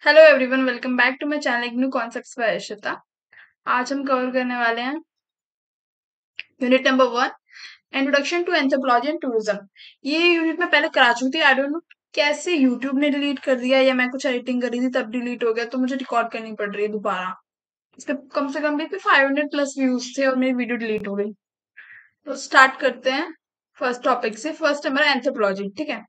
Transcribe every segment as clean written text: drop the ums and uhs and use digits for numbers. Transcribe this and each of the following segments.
Hello everyone, welcome back to my channel new concepts by Arshita. आज हम cover करने वाले हैं unit number 1, introduction to anthropology and tourism. ये यूनिट मैं पहले करा चुकी थी। आई डोंट नो कैसे यूट्यूब ने डिलीट कर दिया या मैं कुछ एडिटिंग कर रही थी तब डिलीट हो गया, तो मुझे रिकॉर्ड करनी पड़ रही है दोबारा। इस पे कम से कम भी 500 प्लस व्यूज थे और मेरी वीडियो डिलीट हो गई। तो स्टार्ट करते हैं फर्स्ट टॉपिक से। फर्स्ट हमारा एंथ्रोपोलॉजी, ठीक है।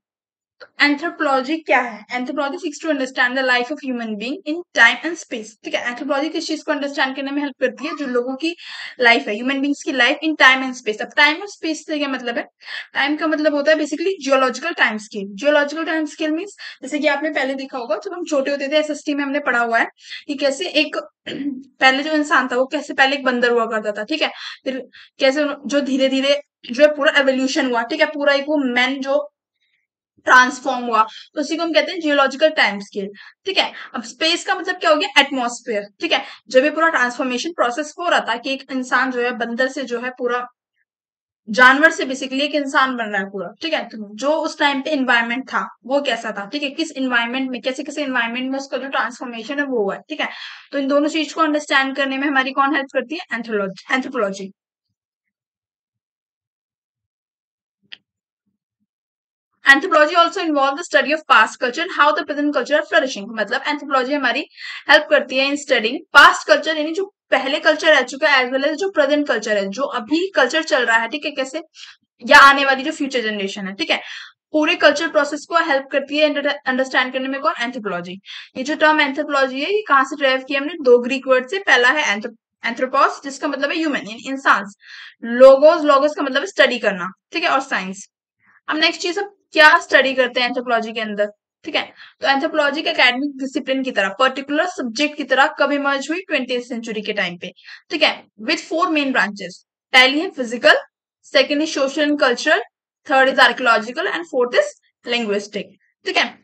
एंथ्रोपोलॉजी क्या है? Anthropology seeks to understand the life of human being in time and space, ठीक है। एंथ्रोपोलॉजी किस चीज को अंडरस्टैंड करने में हेल्प करती है? जो लोगों की लाइफ है, ह्यूमन बींग्स की life in time and space. अब टाइम और स्पेस से क्या मतलब है? टाइम का मतलब होता है basically geological time scale. Geological time scale means, जैसे कि आपने पहले देखा होगा जब हम छोटे होते थे, एसएसटी में हमने पढ़ा हुआ है कि कैसे एक पहले जो इंसान था वो कैसे पहले एक बंदर हुआ करता था, ठीक है। फिर कैसे जो धीरे धीरे जो है पूरा एवोल्यूशन हुआ, ठीक है। पूरा एक वो मैन जो ट्रांसफॉर्म हुआ, तो उसी को हम कहते हैं जियोलॉजिकल टाइम स्केल, ठीक है। अब स्पेस का मतलब क्या हो गया? एटमॉस्फेयर, ठीक है। जब ये पूरा ट्रांसफॉर्मेशन प्रोसेस हो रहा था कि एक इंसान जो है बंदर से जो है पूरा जानवर से बेसिकली एक इंसान बन रहा है पूरा, ठीक है। तो जो उस टाइम पे इन्वायरमेंट था वो कैसा था, ठीक है। किस इन्वायरमेंट में, कैसे कैसे इन्वायरमेंट में उसका जो ट्रांसफॉर्मेशन है वो हुआ है, ठीक है। तो इन दोनों चीज को अंडरस्टैंड करने में हमारी कौन हेल्प करती है? Anthropology. Anthropology also involve the study of past culture, how the present culture are flourishing. मतलब एंथ्रोपोलॉजी हमारी हेल्प करती है इन स्टडिंग पास्ट कल्चर, यानी जो पहले कल्चर रह चुका है, एज वेल एज जो प्रेजेंट कल्चर है, जो अभी कल्चर चल रहा है, ठीक है। कैसे? या आने वाली जो फ्यूचर जनरेशन है, ठीक है। पूरे कल्चर प्रोसेस को हेल्प करती है अंडरस्टैंड करने में कौन? एंथ्रोपोलॉजी। ये जो टर्म एंथ्रोपोलॉजी है ये कहाँ से ड्राइव किया हमने? दो ग्रीक वर्ड से। पहला है एंथ्रोपोस, जिसका मतलब है ह्यूमन यानी इंसान। लोगोस, लोगोस का मतलब है स्टडी करना, ठीक है। और साइंस। अब नेक्स्ट चीज, हम क्या स्टडी करते हैं एंथ्रोपोलॉजी के अंदर, ठीक है। तो एंथ्रोपोलॉजी का एकेडमिक डिसिप्लिन की तरह, पर्टिकुलर सब्जेक्ट की तरह कब इमर्ज हुई? 20th सेंचुरी के टाइम पे, ठीक है। With four main branches. पहली है physical, second is social and cultural, third is archaeological and fourth is linguistic, ठीक है।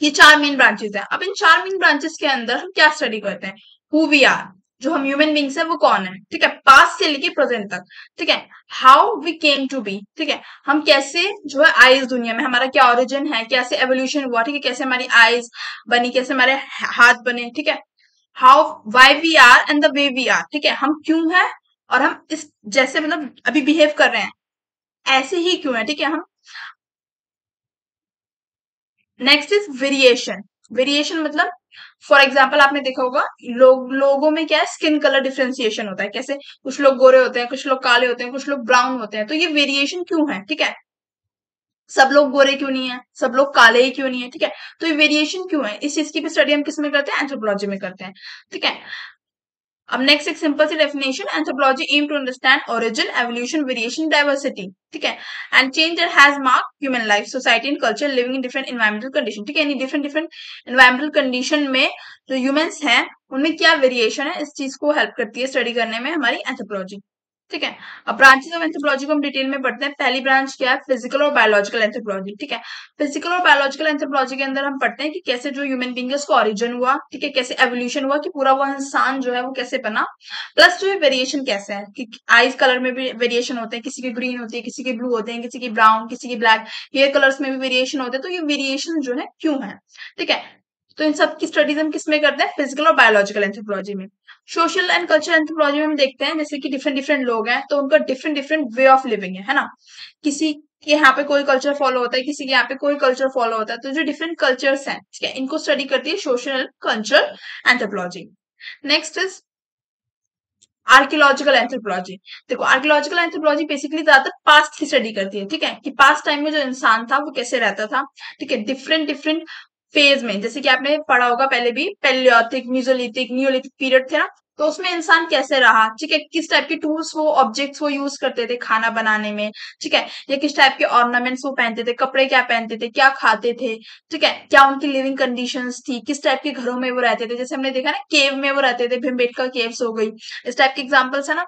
ये चार मेन ब्रांचेस है। अब इन चार मेन ब्रांचेस के अंदर हम क्या स्टडी करते हैं? हु वी आर, जो हम ह्यूमन बींग्स है वो कौन है, ठीक है। पास्ट से लेके प्रेजेंट तक, ठीक है। How we came to be, ठीक है। हम कैसे जो है आए इस दुनिया में, हमारा क्या ओरिजिन है, कैसे एवोल्यूशन हुआ, ठीक है। कैसे हमारी आईज बनी, कैसे हमारे हाथ बने, ठीक है। How, why we are and the way we are, ठीक है। हम क्यों है और हम इस जैसे मतलब अभी बिहेव कर रहे हैं ऐसे ही क्यों है, ठीक है। हम नेक्स्ट इज वेरिएशन। वेरिएशन मतलब, फॉर एग्जाम्पल आपने देखा होगा लोगों में क्या है? स्किन कलर डिफ्रेंसिएशन होता है। कैसे? कुछ लोग गोरे होते हैं, कुछ लोग काले होते हैं, कुछ लोग ब्राउन होते हैं। तो ये वेरिएशन क्यों है, ठीक है। सब लोग गोरे क्यों नहीं है, सब लोग काले ही क्यों नहीं है, ठीक है। तो ये वेरिएशन क्यों है, इस चीज की भी स्टडी हम किस में करते हैं? एंथ्रोपोलॉजी में करते हैं, ठीक है। अब नेक्स्ट एक सिंपल सी definition, anthropology aim to understand origin, evolution, variation, diversity, ठीक है, and change that has mark human life, society and culture living in different environmental condition, ठीक है। यानी डिफरेंट डिफरेंट एनवायरमेंटल कंडीशन में जो ह्यूमंस हैं उनमें क्या वेरिएशन है, इस चीज को हेल्प करती है स्टडी करने में हमारी एंथ्रोपोलॉजी, ठीक है। अब ब्रांचेस ऑफ एंथ्रोपोलॉजी को हम डिटेल में पढ़ते हैं। पहली ब्रांच क्या है? फिजिकल और बायोलॉजिकल एंथ्रोपोलॉजी, ठीक है। फिजिकल और बायोलॉजिकल एंथ्रोपोलॉजी के अंदर हम पढ़ते हैं कि कैसे जो ह्यूमन बींग है उसका ओरिजिन हुआ, ठीक है। कैसे एवोल्यूशन हुआ कि पूरा वो इंसान जो है वो कैसे बना। प्लस जो है वेरिएशन कैसे है कि आईज कलर में भी वेरिएशन होते हैं, किसी के ग्रीन होती है, किसी के ब्लू होते हैं, किसी की ब्राउन, किसी की ब्लैक। हेयर कलर्स में भी वेरिएशन होते हैं। तो ये वेरिएशन जो है क्यों है, ठीक है। तो इन सब की स्टडीज हम किसमें करते हैं? फिजिकल और बायोलॉजिकल एंथ्रोपोलॉजी में। सोशल एंड कल्चरल एंथ्रोपोलॉजी में हम देखते हैं जैसे कि डिफरेंट डिफरेंट लोग हैं तो उनका different different way of living है ना। किसी के यहाँ पे कोई कल्चर फॉलो होता है, किसी के यहाँ पे कोई कल्चर फॉलो होता है। तो जो डिफरेंट कल्चर्स हैं, ठीक है, इनको स्टडी करती है social and cultural anthropology. Next is archaeological anthropology. देखो आर्कियोलॉजिकल एंथ्रोपोलॉजी बेसिकली ज्यादातर पास्ट की स्टडी करती है, ठीक है, कि पास्ट टाइम में जो इंसान था वो कैसे रहता था, ठीक है। डिफरेंट डिफरेंट फेज में, जैसे कि आपने पढ़ा होगा पहले भी, पेलियोलिथिक, मीजोलिथिक, नियोलिथिक पीरियड थे ना। तो उसमें इंसान कैसे रहा, ठीक है, किस टाइप के टूल्स वो ऑब्जेक्ट्स वो यूज करते थे खाना बनाने में, ठीक है। या किस टाइप के ऑर्नामेंट्स वो पहनते थे, कपड़े क्या पहनते थे, क्या खाते थे, ठीक है। क्या उनकी लिविंग कंडीशंस थी, किस टाइप के घरों में वो रहते थे। जैसे हमने देखा ना केव में वो रहते थे, भिमबेटका केव्स हो गई, इस टाइप के एग्जाम्पल्स है ना।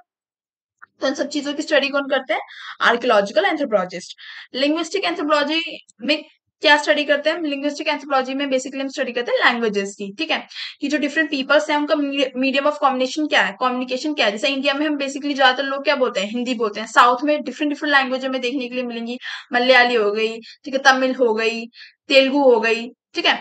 तो इन सब चीजों की स्टडी कौन करते हैं? Archaeological anthropologist. लिंग्विस्टिक एंथ्रोपोलॉजी में क्या स्टडी करते हैं? लिंग्विस्टिक एंथ्रोपोलॉजी में बेसिकली हम स्टडी करते हैं लैंग्वेजेस की, ठीक है। कि जो डिफरेंट पीपल्स हैं उनका मीडियम ऑफ कम्युनिकेशन क्या है, कम्युनिकेशन क्या है। जैसे इंडिया में हम बेसिकली ज्यादातर लोग क्या बोलते हैं? हिंदी बोलते हैं। साउथ में डिफरेंट डिफरेंट लैंग्वेज हमें देखने के लिए मिलेंगी। मलयाली हो गई, ठीक है, तमिल हो गई, तेलुगु हो गई, ठीक है।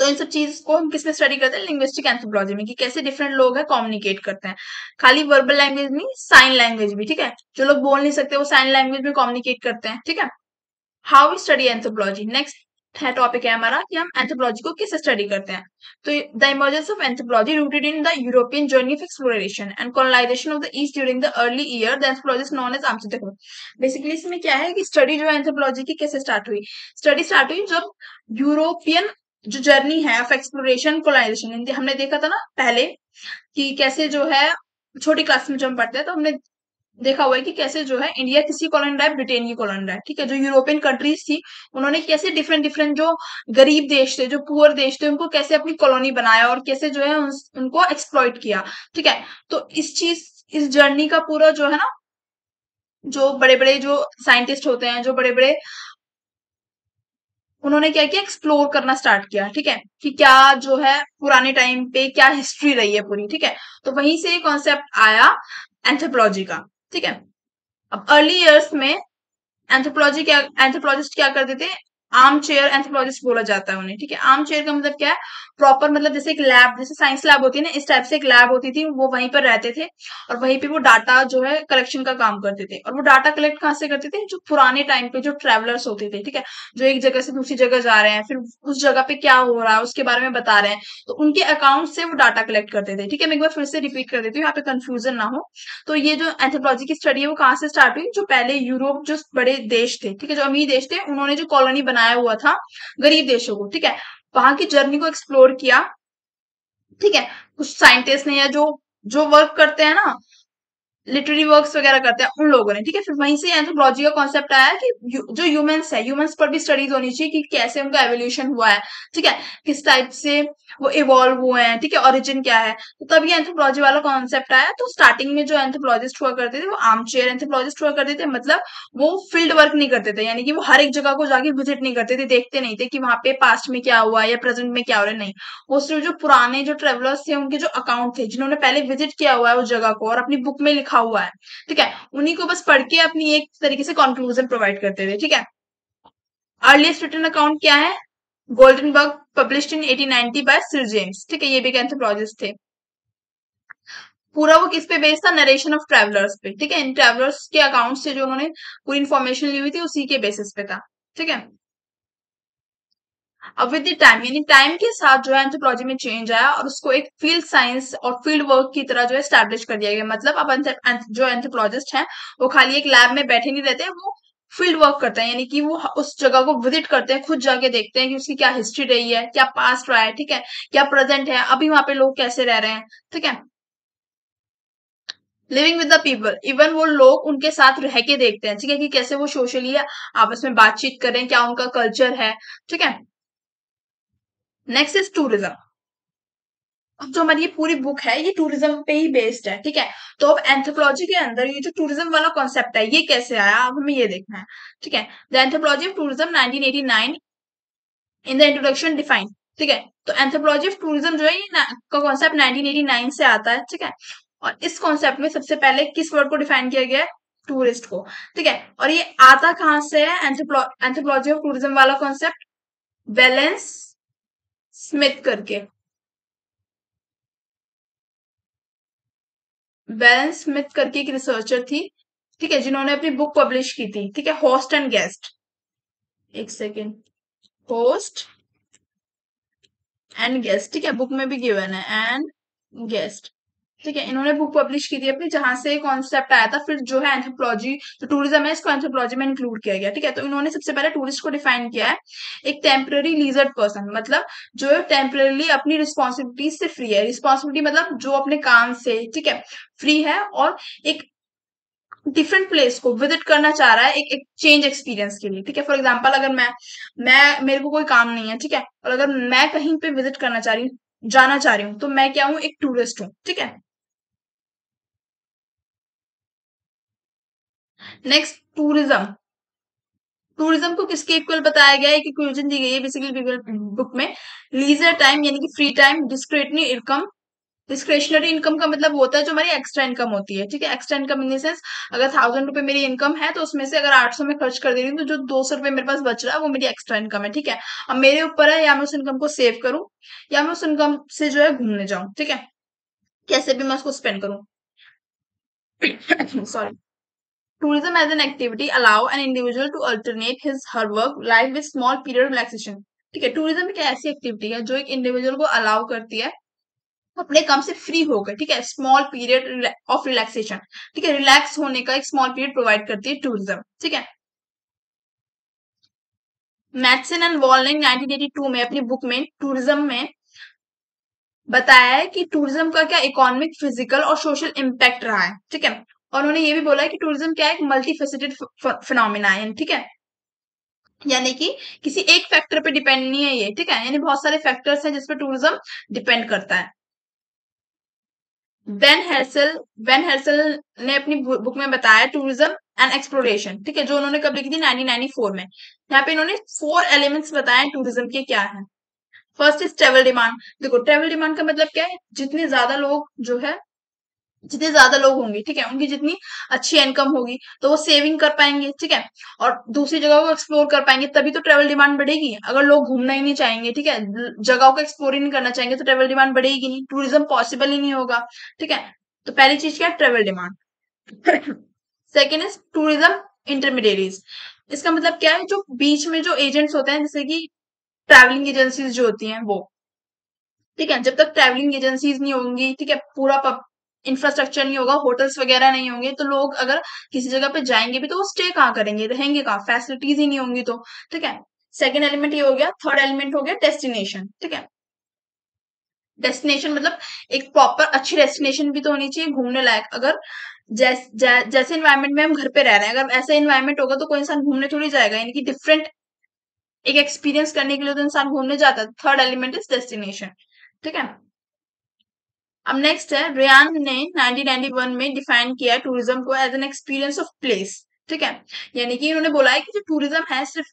तो इन सब चीज को हम किसमें स्टडी करते हैं, लिंग्विस्टिक एंथ्रोपोलॉजी में, कि कैसे डिफरेंट लोग हैं कम्युनिकेट करते हैं, खाली वर्बल लैंग्वेज नहीं, साइन लैंग्वेज भी, ठीक है, जो लोग बोल नहीं सकते वो साइन लैंग्वेज में कम्युनिकेट करते हैं, ठीक है। How we study anthropology, next है टॉपिक है हमारा कि हम एंथ्रोपोलॉजी को कैसे स्टडी करते हैं। तो the emergence of anthropology rooted in the European journey of exploration and colonisation of the east during the early year, the anthropologist known as आमचे। देखो बेसिकली इसमें क्या है कि स्टडी जो है एंथ्रोपोलॉजी की कैसे स्टार्ट हुई, स्टडी स्टार्ट हुई जब यूरोपियन जो जर्नी है ऑफ एक्सप्लोरेशन कॉलोनाइजेशन, हमने देखा था ना पहले कि कैसे जो है छोटी क्लास में जब हम पढ़ते हैं तो हमने देखा हुआ है कि कैसे जो है इंडिया किसी कॉलोनी रहा है, ब्रिटेन की कॉलोनी रहा है, ठीक है। जो यूरोपियन कंट्रीज थी उन्होंने कैसे डिफरेंट डिफरेंट जो गरीब देश थे, जो पुअर देश थे, उनको कैसे अपनी कॉलोनी बनाया और कैसे जो है उनको एक्सप्लॉइट किया, ठीक है। तो इस जर्नी का पूरा जो है ना, जो बड़े बड़े जो साइंटिस्ट होते हैं, जो बड़े बड़े, उन्होंने क्या किया, एक्सप्लोर करना स्टार्ट किया, ठीक है, कि क्या जो है पुराने टाइम पे क्या हिस्ट्री रही है पूरी, ठीक है। तो वहीं से कॉन्सेप्ट आया एंथ्रोपोलॉजी का, ठीक है। अब अर्ली इयर्स में एंथ्रोपोलॉजिस्ट क्या करते थे, आर्म चेयर एंथ्रोपोलॉजिस्ट बोला जाता है उन्हें, ठीक है। आर्म चेयर का मतलब क्या है, प्रॉपर मतलब जैसे एक लैब, जैसे साइंस लैब होती है ना, इस टाइप से एक लैब होती थी, वो वहीं पर रहते थे और वहीं पे वो डाटा जो है कलेक्शन का काम करते थे। और वो डाटा कलेक्ट कहाँ से करते थे, जो पुराने टाइम पे जो ट्रेवलर्स होते थे, ठीक है, जो एक जगह से दूसरी जगह जा रहे हैं, फिर उस जगह पे क्या हो रहा है उसके बारे में बता रहे हैं, तो उनके अकाउंट से वो डाटा कलेक्ट करते थे, ठीक है। मैं एक बार फिर से रिपीट कर देती हूँ, यहाँ पे कंफ्यूजन ना हो। तो ये जो एंथ्रोपोलॉजी की स्टडी है वो कहाँ से स्टार्ट हुई, जो पहले यूरोप जो बड़े देश थे, ठीक है, जो अमीर देश थे, उन्होंने जो कॉलोनी बनाया हुआ था गरीब देशों को, ठीक है, वहां की जर्नी को एक्सप्लोर किया, ठीक है। कुछ साइंटिस्ट ने या जो जो वर्क करते हैं ना, लिटरेरी वर्क्स वगैरह करते हैं उन लोगों ने, ठीक है। फिर वहीं से एंथ्रोपोलॉजी का कॉन्सेप्ट आया कि जो ह्यूमंस है, ह्यूमंस पर भी स्टडीज होनी चाहिए कि कैसे उनका एवोल्यूशन हुआ है, ठीक है, किस टाइप से वो इवॉल्व हुए हैं, ठीक है, ओरिजिन क्या है। तो तब ये एंथ्रोपोलॉजी वाला कॉन्सेप्ट आया। तो स्टार्टिंग में जो एंथ्रोपोलॉजिस्ट हुआ करते थे वो आर्म चेयर एंथ्रोपोलॉजिस्ट हुआ करते थे, मतलब वो फील्ड वर्क नहीं करते थे, यानी कि वो हर एक जगह को जाके विजिट नहीं करते थे, देखते नहीं थे कि वहां पे पास्ट में क्या हुआ है या प्रेजेंट में क्या हो रहा है, नहीं। वो सिर्फ जो पुराने जो ट्रेवलर्स थे उनके जो अकाउंट थे, जिन्होंने पहले विजिट किया हुआ है उस जगह को और अपनी बुक में लिखा हुआ है, ठीक है, उन्हीं को बस पढ़ के अपनी एक तरीके से कंक्लूजन प्रोवाइड करते थे, ठीक है। अर्लीस्ट रिटन अकाउंट क्या है, Goldenberg published in 1890 by sir James, ठीक है, ये भी एक एंथ्रोपोलॉजिस्ट थे। पूरा वो किस पे बेस्ड था, नरेशन ऑफ ट्रैवलर्स पे, ठीक है, इन ट्रैवलर्स के अकाउंट से जो उन्होंने पूरी इन्फॉर्मेशन ली हुई थी उसी के बेसिस पे था, ठीक है। अब विद द टाइम, यानी टाइम के साथ जो है एंथ्रोपोलॉजी में चेंज आया और उसको एक फील्ड साइंस और फील्ड वर्क की तरह जो है स्टैब्लिश कर दिया गया। मतलब अब जो एंथ्रोपोलॉजिस्ट हैं वो खाली एक लैब में बैठे नहीं रहते हैं, वो फील्ड वर्क करते हैं, यानी कि वो उस जगह को विजिट करते हैं, खुद जाके देखते हैं कि उसकी क्या हिस्ट्री रही है, क्या पास्ट रहा है, ठीक है, क्या प्रेजेंट है, अभी वहां पे लोग कैसे रह रहे हैं, ठीक है। Living with the people, even वो लोग उनके साथ रह के देखते हैं, ठीक है, कि कैसे वो सोशली आपस में बातचीत करें, क्या उनका कल्चर है, ठीक है। Next is tourism. अब जो हमारी ये पूरी बुक है ये टूरिज्म पे ही बेस्ड है, ठीक है। तो अब एंथ्रोपोलॉजी के अंदर ये जो टूरिज्म वाला कॉन्सेप्ट है ये कैसे आया, अब हमें ये देखना है, ठीक है। The anthropology of tourism 1989 in the introduction define, ठीक है। तो एंथ्रोपोलॉजी ऑफ टूरिज्म जो है ये का कॉन्सेप्ट 1989 से आता है, ठीक है। और इस कॉन्सेप्ट में सबसे पहले किस वर्ड को डिफाइन किया गया है, टूरिस्ट को, ठीक है। और ये आता कहाँ से है, एंथ्रोपोलॉजी ऑफ टूरिज्म वाला कॉन्सेप्ट बैलेंस स्मिथ करके, बैलेंस स्मिथ करके एक रिसर्चर थी, ठीक है, जिन्होंने अपनी बुक पब्लिश की थी, ठीक है, होस्ट एंड गेस्ट, एक सेकेंड, होस्ट एंड गेस्ट, ठीक है, बुक में भी गिवन है एंड गेस्ट, ठीक है। इन्होंने बुक पब्लिश की थी अपनी, जहां से कॉन्सेप्ट आया था, फिर जो है एंथ्रोपोलॉजी, जो टूरिज्म है इसको एंथ्रोपोलॉजी में इंक्लूड किया गया, ठीक है। तो इन्होंने सबसे पहले टूरिस्ट को डिफाइन किया है एक टेम्पररी लीजर्ड पर्सन, मतलब जो टेम्पररी अपनी रिस्पॉन्सिबिलिटी से फ्री है, रिस्पॉन्सिबिलिटी मतलब जो अपने काम से, ठीक है, फ्री है और एक डिफरेंट प्लेस को विजिट करना चाह रहा है एक चेंज एक्सपीरियंस के लिए, ठीक है। फॉर एग्जाम्पल अगर मैं मेरे को कोई काम नहीं है, ठीक है, और अगर मैं कहीं पे विजिट करना चाह रही हूँ, जाना चाह रही हूँ, तो मैं क्या हूँ, एक टूरिस्ट हूँ, ठीक है। नेक्स्ट टूरिज्म, टूरिज्म को किसके इक्वल बताया गया है, एक इक्वेशन दी गई है बेसिकली बुक में, लीजर टाइम यानी कि free time, discretionary income, discretionary income का मतलब होता है जो हमारी एक्स्ट्रा इनकम होती है, ठीक है। Extra income in the sense, अगर 1000 रुपए मेरी इनकम है तो उसमें से अगर 800 में खर्च कर दे रही हूँ तो जो 200 रुपए मेरे पास बच रहा है वो मेरी एक्स्ट्रा इनकम है, ठीक है। अब मेरे ऊपर है, या मैं उस इनकम को सेव करूँ या मैं उस इनकम से जो है घूमने जाऊं, ठीक है। कैसे भी मैं उसको स्पेंड करूँ। Sorry. Tourism as an activity allow an individual to alternate his her work life with small period of relaxation। ठीक है, टूरिज्म एक ऐसी एक्टिविटी है जो एक इंडिविजुअल को अलाउ करती है अपने काम से फ्री होकर, ठीक है, स्मॉल पीरियड ऑफ रिलैक्सेशन, ठीक है, रिलैक्स होने का एक स्मॉल पीरियड प्रोवाइड करती है टूरिज्म, ठीक है। मैथसन एंड वॉल ने 1982 में अपनी बुक में टूरिज्म में बताया है कि टूरिज्म का क्या इकोनॉमिक, फिजिकल और सोशल इम्पैक्ट रहा है, ठीक है। और उन्होंने ये भी बोला है कि टूरिज्म क्या है, एक मल्टी फेसिटेड फिनोमिना है, ठीक है। यानी कि किसी एक फैक्टर पे डिपेंड नहीं है ये, ठीक है, यानी बहुत सारे फैक्टर्स हैं जिस पे टूरिज्म डिपेंड करता है। वेन हेर्सल वेन हेर्सल ने अपनी बुक में बताया टूरिज्म एंड एक्सप्लोरेशन, ठीक है, जो उन्होंने कब लिखी थी 1994 में। यहाँ पे इन्होंने 4 एलिमेंट्स बताए टूरिज्म के क्या है। First is travel demand. देखो, ट्रेवल डिमांड का मतलब क्या है, जितने ज्यादा लोग जो है, जितने ज्यादा लोग होंगे, ठीक है, उनकी जितनी अच्छी इनकम होगी तो वो सेविंग कर पाएंगे, ठीक है, और दूसरी जगह को एक्सप्लोर कर पाएंगे, तभी तो ट्रेवल डिमांड बढ़ेगी। अगर लोग घूमना ही नहीं चाहेंगे, ठीक है, जगहों को एक्सप्लोर ही नहीं करना चाहेंगे तो ट्रेवल डिमांड बढ़ेगी नहीं, टूरिज्म पॉसिबल ही नहीं होगा, ठीक है। तो पहली चीज क्या है, travel demand. Second is tourism intermediaries. इसका मतलब क्या है, जो बीच में जो एजेंट्स होते हैं, जैसे कि ट्रैवलिंग एजेंसीज जो होती हैं वो, ठीक है, जब तक ट्रैवलिंग एजेंसीज नहीं होंगी, ठीक है, पूरा इंफ्रास्ट्रक्चर नहीं होगा, होटल्स वगैरह नहीं होंगे, तो लोग अगर किसी जगह पे जाएंगे भी तो वो स्टे कहाँ करेंगे, रहेंगे कहाँ, फैसिलिटीज ही नहीं होंगी तो, ठीक है। सेकेंड एलिमेंट ये हो गया। थर्ड एलिमेंट हो गया डेस्टिनेशन, ठीक है। डेस्टिनेशन मतलब एक प्रॉपर अच्छी डेस्टिनेशन भी तो होनी चाहिए घूमने लायक। अगर जैसे इन्वायरमेंट में हम घर पे रह रहे हैं, अगर ऐसा इन्वायरमेंट होगा तो कोई इंसान घूमने थोड़ी जाएगा, यानी कि डिफरेंट एक एक्सपीरियंस करने के लिए तो इंसान घूमने जाता है। थर्ड एलिमेंट इज डेस्टिनेशन, ठीक है। अब नेक्स्ट है, रियान ने 1991 में डिफाइन किया टूरिज्म को as an experience of place, ठीक है। यानी कि उन्होंने बोला है कि जो टूरिज्म है, सिर्फ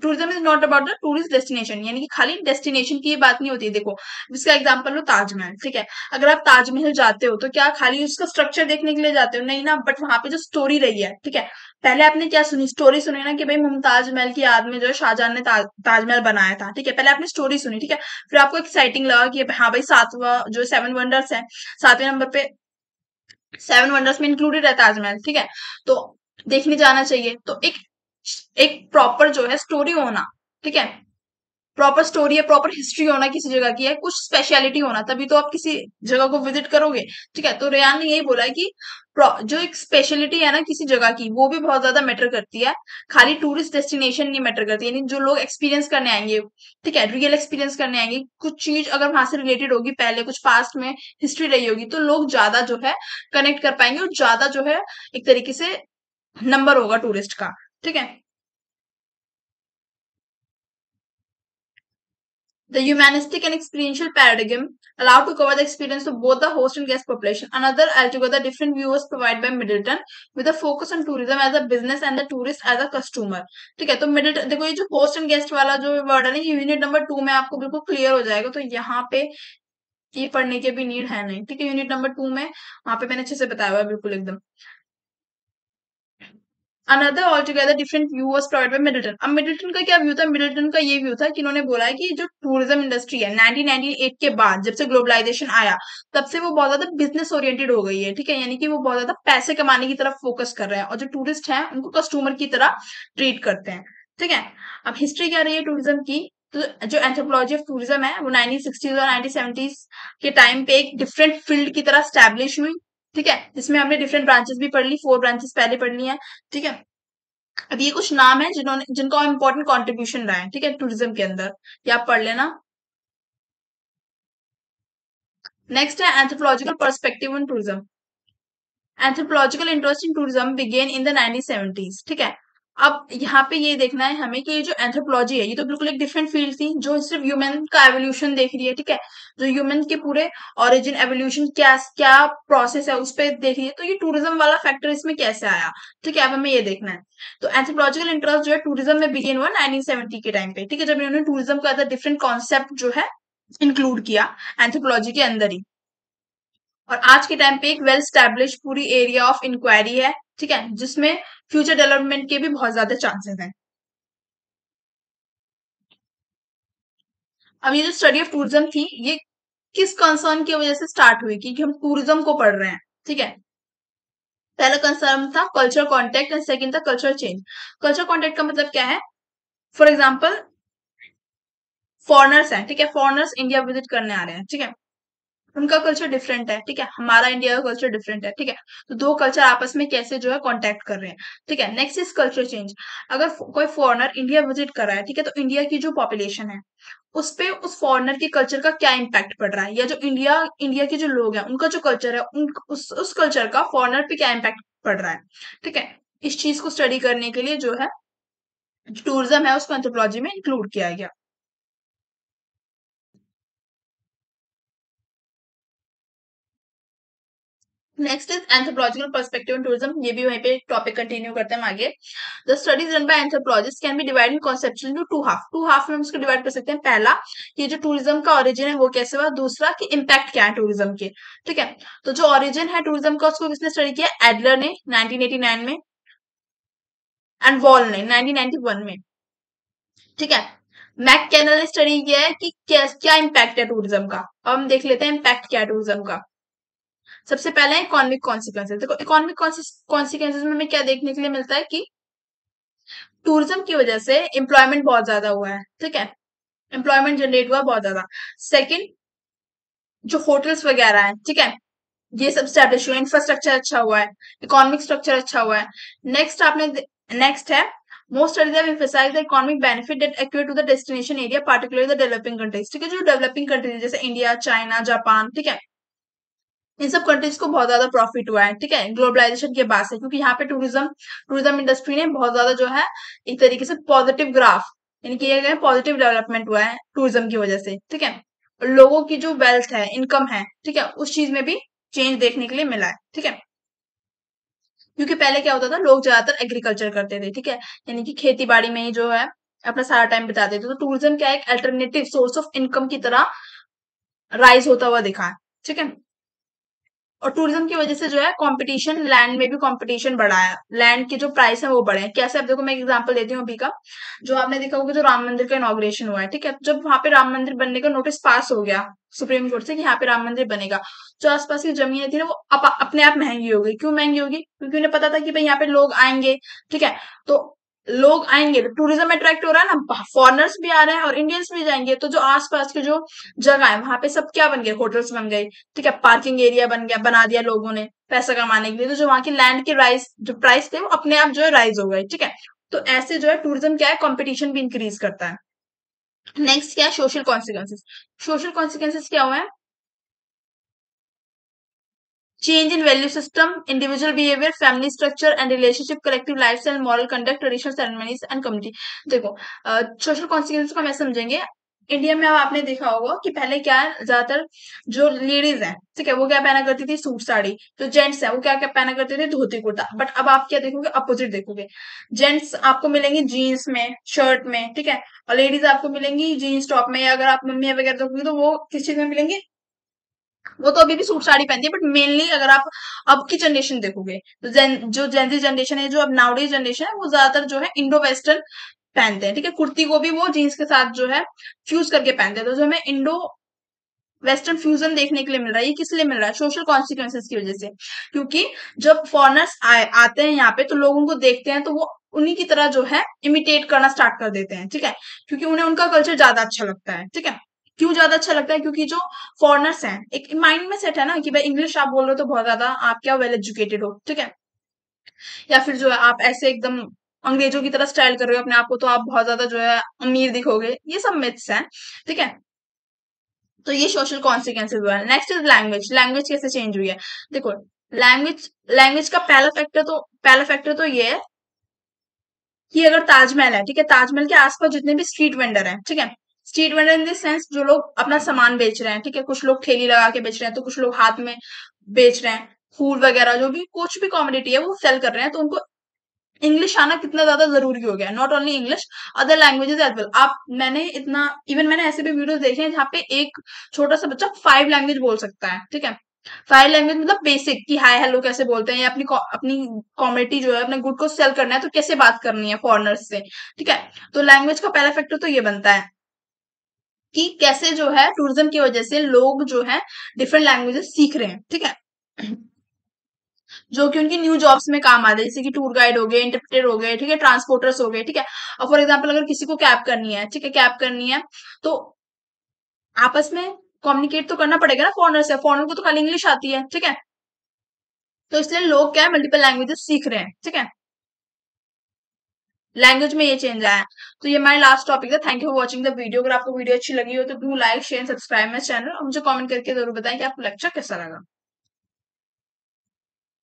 tourism is not about the tourist destination, यानी कि खाली डेस्टिनेशन की ये बात नहीं होती है। देखो, इसका एग्जांपल लो ताजमहल, ठीक है। अगर आप ताजमहल जाते हो तो क्या खाली उसका स्ट्रक्चर देखने के लिए जाते हो, नहीं ना, बट वहां पे जो स्टोरी रही है, ठीक है, पहले आपने क्या सुनी, स्टोरी सुनी ना कि भाई मुमताज महल की याद में जो है शाहजहां ने ताजमहल बनाया था, ठीक है, पहले आपने स्टोरी सुनी, ठीक है। फिर आपको एक्साइटिंग लगा कि हाँ भाई, सातवां जो 7 वंडर्स है, 7वें नंबर पे 7 वंडर्स में इंक्लूडेड है ताजमहल, ठीक है, तो देखने जाना चाहिए। तो एक एक प्रॉपर जो है स्टोरी होना, ठीक है, प्रॉपर स्टोरी है, प्रॉपर हिस्ट्री होना किसी जगह की है, कुछ स्पेशलिटी होना, तभी तो आप किसी जगह को विजिट करोगे, ठीक है। तो रेयान ने यही बोला है कि जो एक स्पेशलिटी है ना किसी जगह की, वो भी बहुत ज्यादा मैटर करती है, खाली टूरिस्ट डेस्टिनेशन नहीं मैटर करती, यानी जो लोग एक्सपीरियंस करने आएंगे, ठीक है, रियल एक्सपीरियंस करने आएंगे, कुछ चीज अगर वहां से रिलेटेड होगी, पहले कुछ पास्ट में हिस्ट्री रही होगी, तो लोग ज्यादा जो है कनेक्ट कर पाएंगे और ज्यादा जो है एक तरीके से नंबर होगा टूरिस्ट का, ठीक है। The humanistic and experiential paradigm allow to cover the experience of both the host and guest population. Another altogether different view was provided by Middleton with a focus on tourism as a business and the tourist as a customer. ठीक है, तो Middleton देखो, ये जो host and guest वाला जो word है ना, यूनिट नंबर 2 में आपको बिल्कुल क्लियर हो जाएगा, तो यहाँ पे ये पढ़ने की भी नीड है नहीं, ठीक है। यूनिट नंबर 2 में वहां पे मैंने अच्छे से बताया हुआ है बिल्कुल एकदम। Another all together different view was provided by Middleton. अब मिडल्टन का क्या व्यू था, मिडल्टन का ये व्यू था कि इन्होंने बोला है कि जो टूरिज्म इंडस्ट्री है 1998 के बाद, जब से ग्लोबलाइजेशन आया, तब से वो बहुत ज्यादा बिजनेस ओरिएंटेड हो गई है, ठीक है, यानी कि वो बहुत ज्यादा पैसे कमाने की तरफ फोकस कर रहे हैं और जो टूरिस्ट हैं उनको कस्टमर की तरह ट्रीट करते हैं, ठीक है। अब हिस्ट्री क्या रही है टूरिज्म की, तो जो एंथ्रोपोलॉजी ऑफ टूरिज्म है वो 1960s और 1970s के टाइम पे एक डिफरेंट फील्ड की तरह स्टैब्लिश हुई, ठीक है, जिसमें हमने डिफरेंट ब्रांचेस भी पढ़ ली, 4 ब्रांचेस पहले पढ़ ली है, ठीक है। अब ये कुछ नाम है जिन्होंने जिनका इंपॉर्टेंट कंट्रीब्यूशन रहा है, ठीक है, टूरिज्म के अंदर, ये आप पढ़ लेना। नेक्स्ट है anthropological perspective on tourism. Anthropological interest in tourism began in the 1970s, ठीक है। अब यहाँ पे ये देखना है हमें कि ये जो एंथ्रोपोलॉजी है, ये तो बिल्कुल एक डिफरेंट फील्ड थी जो सिर्फ ह्यूमन का एवोल्यूशन देख रही है, ठीक है, जो ह्यूमन के पूरे ओरिजिन एवोल्यूशन क्या क्या प्रोसेस है उस पर देख रही है। तो ये टूरिज्म वाला फैक्टर इसमें कैसे आया, ठीक है, अब हमें ये देखना है। तो एंथ्रोपोलॉजिकल इंटरेस्ट जो है टूरिज्म में बिगेन हुआ 1970 के टाइम पे, ठीक है, जब इन्होंने टूरिज्म का डिफरेंट कॉन्सेप्ट जो है इंक्लूड किया एंथ्रोपोलॉजी के अंदर ही। और आज के टाइम पे एक वेल स्टैब्लिश पूरी एरिया ऑफ इंक्वायरी है, ठीक है, जिसमें फ्यूचर डेवलपमेंट के भी बहुत ज्यादा चांसेस हैं। अब ये जो स्टडी ऑफ टूरिज्म थी, ये किस कंसर्न की वजह से स्टार्ट हुई कि हम टूरिज्म को पढ़ रहे हैं, ठीक है। पहला कंसर्न था कल्चर कॉन्टेक्ट एंड सेकंड था कल्चर चेंज। कल्चर कॉन्टेक्ट का मतलब क्या है? फॉर एग्जाम्पल फॉरनर्स हैं, ठीक है, फॉरनर्स इंडिया विजिट करने आ रहे हैं, ठीक है, उनका कल्चर डिफरेंट है, ठीक है, हमारा इंडिया का कल्चर डिफरेंट है, ठीक है, तो दो कल्चर आपस में कैसे जो है कांटेक्ट कर रहे हैं, ठीक है। Next is culture change. अगर कोई फॉरेनर इंडिया विजिट कर रहा है, ठीक है, तो इंडिया की जो पॉपुलेशन है उस पे उस फॉरेनर के कल्चर का क्या इम्पैक्ट पड़ रहा है, या जो इंडिया इंडिया के जो लोग हैं उनका जो कल्चर है उस कल्चर का फॉरेनर पे क्या इम्पैक्ट पड़ रहा है, ठीक है। इस चीज को स्टडी करने के लिए जो है टूरिज्म है उसको एंथ्रोपोलॉजी में इंक्लूड किया गया। Next is anthropological perspective on tourism. ये भी वहीं पे टॉपिक कंटिन्यू करते हैं हम आगे। The studies run by anthropologist can be divide in conceptually into two half में हम इसको डिवाइड कर सकते हैं। पहला, ये जो टूरिज्म का ओरिजिन है वो कैसे हुआ, दूसरा कि इम्पैक्ट क्या है टूरिज्म के, ठीक है। तो जो ओरिजिन है टूरिज्म का उसको किसने स्टडी किया? एडलर ने 1989 में एंड वॉल ने 1991 में, ठीक है। मैककेनल ने स्टडी किया है कि क्या इम्पैक्ट है टूरिज्म का। अब हम देख लेते हैं इम्पैक्ट क्या है टूरिज्म का। सबसे पहले इकोनॉमिक कॉन्सिक्वेंसेस। देखो इकोनॉमिक कॉन्सिक्वेंसेस में हमें क्या देखने के लिए मिलता है कि टूरिज्म की वजह से एम्प्लॉयमेंट बहुत ज्यादा हुआ है, ठीक है, एम्प्लॉयमेंट जनरेट हुआ बहुत ज्यादा। सेकंड, जो होटल्स वगैरह है, ठीक है, ये सब स्टैब्लिश हुआ, इंफ्रास्ट्रक्चर अच्छा हुआ है, इकोनॉमिक स्ट्रक्चर अच्छा हुआ है। नेक्स्ट है most studies have emphasised the economic benefit that accrue to the destination area particularly the developing countries, ठीक है, जो डेवलपिंग कंट्रीज जैसे इंडिया, चाइना, जापान, ठीक है, इन सब कंट्रीज को बहुत ज्यादा प्रॉफिट हुआ है, ठीक है, ग्लोबलाइजेशन के बाद से, क्योंकि यहाँ पे टूरिज्म इंडस्ट्री ने बहुत ज्यादा जो है एक तरीके से पॉजिटिव ग्राफ यानी कि ये पॉजिटिव डेवलपमेंट हुआ है टूरिज्म की वजह से, ठीक है। और लोगों की जो वेल्थ है, इनकम है, ठीक है, उस चीज में भी चेंज देखने के लिए मिला है, ठीक है। क्योंकि पहले क्या होता था, लोग ज्यादातर एग्रीकल्चर करते थे, ठीक है, यानी कि खेती बाड़ी में ही जो है अपना सारा टाइम बिताते थे। तो टूरिज्म क्या है, एक अल्टरनेटिव सोर्स ऑफ इनकम की तरह राइज होता हुआ दिखा है, ठीक है। और टूरिज्म की वजह से जो है कंपटीशन, लैंड में भी कंपटीशन बढ़ा है, लैंड के जो प्राइस है वो बढ़े हैं। कैसे? अब देखो मैं एग्जांपल देती हूँ अभी का, जो आपने देखा होगा जो राम मंदिर का इनॉग्रेशन हुआ है, ठीक है, जब वहां पे राम मंदिर बनने का नोटिस पास हो गया सुप्रीम कोर्ट से कि यहाँ पे राम मंदिर बनेगा, जो आसपास की जमीनें थी ना वो अपने आप महंगी हो गई। क्यों महंगी होगी? क्योंकि उन्हें पता था कि भाई यहाँ पे लोग आएंगे, ठीक है, तो लोग आएंगे तो टूरिज्म अट्रैक्ट हो रहा है ना, फॉरनर्स भी आ रहे हैं और इंडियंस भी जाएंगे, तो जो आसपास के जो जगह है वहां पे सब क्या बन गए, होटल्स बन गए, ठीक है, पार्किंग एरिया बन गया, बना दिया लोगों ने पैसा कमाने के लिए। तो जो वहां की लैंड के राइस जो प्राइस थे वो अपने आप जो है राइज हो गए, ठीक है। तो ऐसे जो है टूरिज्म क्या है, कंपटीशन भी इंक्रीज करता है। नेक्स्ट क्या है, सोशल कॉन्सिक्वेंसेस। सोशल कॉन्सिक्वेंसेस क्या हुआ है? Change in value system, individual behaviour, family structure and relationship, collective lifestyle, moral conduct, traditional ceremonies and community. देखो सोशल कॉन्सिक्वेंस को मैं समझेंगे। इंडिया में अब आपने देखा होगा कि पहले क्या है, ज्यादातर जो लेडीज है, ठीक है, वो क्या पहना करती थी, सूट साड़ी। जो जेंट्स है वो क्या क्या पहना करते थे, धोती कुर्ता। बट अब आप क्या देखोगे, अपोजिट देखोगे। जेंट्स आपको मिलेंगे जीन्स में, शर्ट में, ठीक है, और लेडीज आपको मिलेंगी जीन्स टॉप में, या अगर आप मम्मी वगैरह देखोगे तो वो किस चीज में मिलेंगे, वो तो अभी भी सूट साड़ी पहनती है। बट मेनली अगर आप अब की जनरेशन देखोगे तो जो जेंजी जनरेशन है, जो अब नाउडेज जनरेशन है, वो ज्यादातर जो है इंडो वेस्टर्न पहनते हैं, ठीक है, कुर्ती को भी वो जीन्स के साथ जो है फ्यूज करके पहनते हैं। तो जो हमें इंडो वेस्टर्न फ्यूजन देखने के लिए मिल रहा है, ये किस लिए मिल रहा है, सोशल कॉन्सिक्वेंसेस की वजह से। क्योंकि जब फॉरनर्स आते हैं यहाँ पे तो लोगों को देखते हैं तो वो उन्हीं की तरह जो है इमिटेट करना स्टार्ट कर देते हैं, ठीक है, क्योंकि उन्हें उनका कल्चर ज्यादा अच्छा लगता है, ठीक है। क्यों ज्यादा अच्छा लगता है? क्योंकि जो फॉरनर्स हैं एक माइंड में सेट है ना कि भाई इंग्लिश आप बोल रहे हो तो बहुत ज्यादा आप क्या वेल एजुकेटेड हो, ठीक है, या फिर जो है आप ऐसे एकदम अंग्रेजों की तरह स्टाइल कर रहे हो अपने आप को तो आप बहुत ज्यादा जो है अमीर दिखोगे। ये सब मिथ्स हैं, ठीक है। तो ये सोशल कॉन्सिक्वेंसेज हुआ है। Next is language. लैंग्वेज कैसे चेंज हुई है? देखो लैंग्वेज लैंग्वेज का पहला फैक्टर तो ये है कि अगर ताजमहल है, ठीक है, ताजमहल के आसपास जितने भी स्ट्रीट वेंडर हैं, ठीक है, street vendor in the sense जो लोग अपना सामान बेच रहे हैं, ठीक है, कुछ लोग ठेली लगा के बेच रहे हैं, तो कुछ लोग हाथ में बेच रहे हैं, फूल वगैरह जो भी कुछ भी कॉमोडिटी है वो सेल कर रहे हैं, तो उनको इंग्लिश आना कितना ज्यादा जरूरी हो गया है। Not only English, other languages as well. आप मैंने ऐसे भी वीडियोस देखे हैं जहाँ पे एक छोटा सा बच्चा 5 लैंग्वेज बोल सकता है, ठीक है, सारी लैंग्वेज मतलब बेसिक कि हाय हेलो कैसे बोलते हैं, या अपनी कम्युनिटी जो है अपने गुड को सेल करना है तो कैसे बात करनी है फॉरेनर्स से। ठीक है, तो लैंग्वेज का पहला फैक्टर तो ये बनता है कि कैसे जो है टूरिज्म की वजह से लोग जो है डिफरेंट लैंग्वेजेस सीख रहे हैं। ठीक है, जो कि उनकी न्यू जॉब्स में काम आते हैं, जैसे कि टूर गाइड हो गए, इंटरप्रेटर हो गए, ठीक है, ट्रांसपोर्टर्स हो गए। ठीक है, और फॉर एग्जाम्पल अगर किसी को कैब करनी है, ठीक है, कैब करनी है तो आपस में कम्युनिकेट तो करना पड़ेगा ना फॉरनर से, फॉरनर को तो खाली इंग्लिश आती है। ठीक है, तो इसलिए लोग क्या है मल्टीपल लैंग्वेजेस सीख रहे हैं। ठीक है, लैंग्वेज में ये चेंज आया है। तो ये हमारी लास्ट टॉपिक है। Thank you for watching the video. अगर आपको वीडियो अच्छी लगी हो तो do like share subscribe my channel, और मुझे कमेंट करके जरूर बताएं कि आपको लेक्चर कैसा लगा।